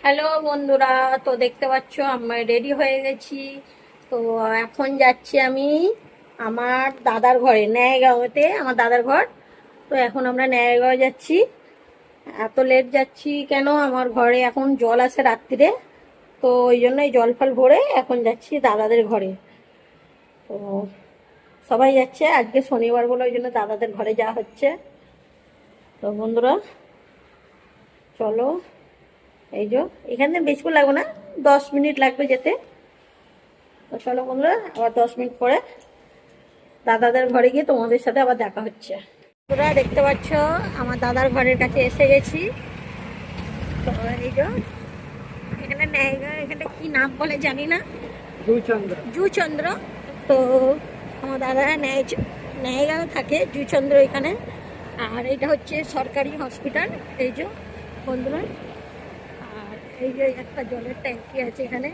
Hello বন্ধুরা, তো দেখতে পাচ্ছ আমি রেডি হয়ে গেছি। তো এখন যাচ্ছি আমি আমার দাদার ঘরে, ন্যায়গাঁওতে আমার দাদার ঘর। তো এখন আমরা ন্যায়গাঁও যাচ্ছি। এত লেট যাচ্ছি কেন, আমার ঘরে এখন জল আসে রাত্রিরে। তো ওই জন্যই জল ফল ভরে এখন যাচ্ছি দাদাদের ঘরে। তো সবাই যাচ্ছে, আজকে শনিবার বলে ওই জন্য দাদাদের ঘরে যাওয়া হচ্ছে। তো বন্ধুরা চলো, এই যে এখান থেকে বেশিক্ষণ লাগবে না, 10 মিনিট লাগবে যেতে। তো চলো বন্ধুরা, আবার 10 মিনিট পরে দাদাদের ঘরে গিয়ে তোমাদের সাথে আবার দেখা হচ্ছে। তোরা দেখতে পাচ্ছ আমার দাদার ঘরের কাছে এসে গেছি। তো এই যে এখানে ন্যায়গাঁও, এখানে কি নাম বলে জানি না, জুচন্দ্র। তো আমার দাদা ন্যায়গাঁও থাকে, জুচন্দ্র এখানে। আর এটা হচ্ছে সরকারি হসপিটাল, এই যে বন্ধুরা। আর এই যে একটা জলের ট্যাঙ্কি আছে এখানে।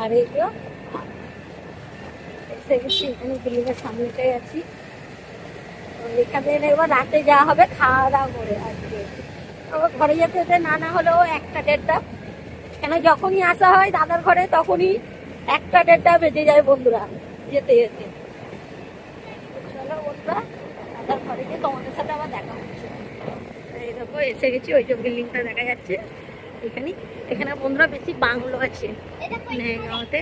আর এই যে এসে গেছি, এখানে বিল্ডিংয়ের সামনেটাই আছি। তো এখানে এবার রাতে যাওয়া হবে খাওয়া দাওয়া করে আজকে। আবার ঘরে যেতে যেতে না হলেও 1টা 1:30, কেন যখনই আসা হয় দাদার ঘরে তখনই 1টা 1:30 বেজে যায় বন্ধুরা যেতে যেতে। চলো বন্ধুরা, দাদার ঘরে গিয়ে তোমাদের সাথে আবার দেখা হচ্ছে। এই দেখো এসে গেছি, ওই যে বিল্ডিংটা দেখা যাচ্ছে এখানে। এখানে বন্ধুরা বেশি বাংলো আছে ন্যায়গাঁওতে,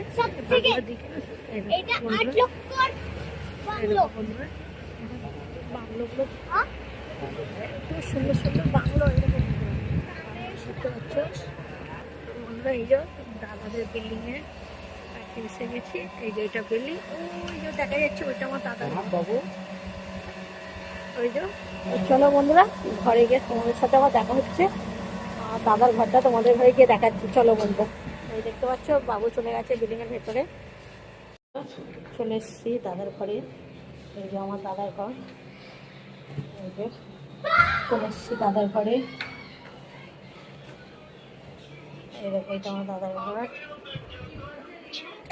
বাংলোর দিকে। বন্ধুরা বাংলোগুলো এত সুন্দর সুন্দর বাংলো, এরকম দেখতে পাচ্ছ বন্ধুরা। এই যে দাদাদের বিল্ডিং এর কাছে এসে গেছি। এই যে এটা বিল্ডিং, ওই যে দেখা যাচ্ছে ওইটা আমার দাদার বাবু। ওই যে চলো বন্ধুরা, ঘরে গিয়ে তোমাদের সাথে আবার দেখা হচ্ছে। আর দাদার ঘরটা তোমাদের ঘরে গিয়ে দেখাচ্ছি, চলো বন্ধু। এই দেখতে পাচ্ছ বাবু চলে গেছে বিল্ডিং এর ভেতরে। চলে এসছি দাদার ঘরে, এই যে আমার দাদার ঘর। এই যে চলে এসছি দাদার ঘরে। এই দেখো এটা আমার দাদার ঘর,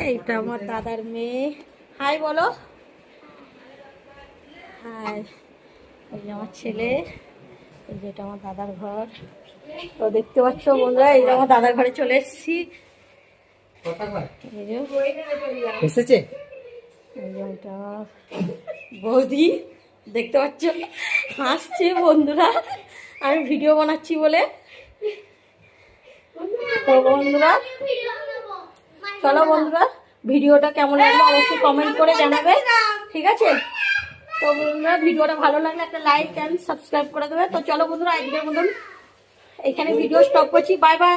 এইটা আমার দাদার মেয়ে। হাই বলো, হাই। এই যে আমার ছেলে, এই যে এটা আমার দাদার ঘর। তো দেখতে পাচ্ছ বন্ধুরা, এই যে আমার দাদার ঘরে চলে এসছি। এই যে এসেছে, এই যে এটা বৌদি, দেখতে পাচ্ছ হাসছে বন্ধুরা আমি ভিডিও বানাচ্ছি বলে। তো বন্ধুরা চলো বন্ধুরা, ভিডিওটা কেমন লাগলো অবশ্যই কমেন্ট করে জানাবে, ঠিক আছে? তো বন্ধুরা ভিডিওটা ভালো লাগলে একটা লাইক এন্ড সাবস্ক্রাইব করে দেবে। তো চলো বন্ধুরা, আজকের মতন এখানে ভিডিও স্টপ করছি, বাই বাই।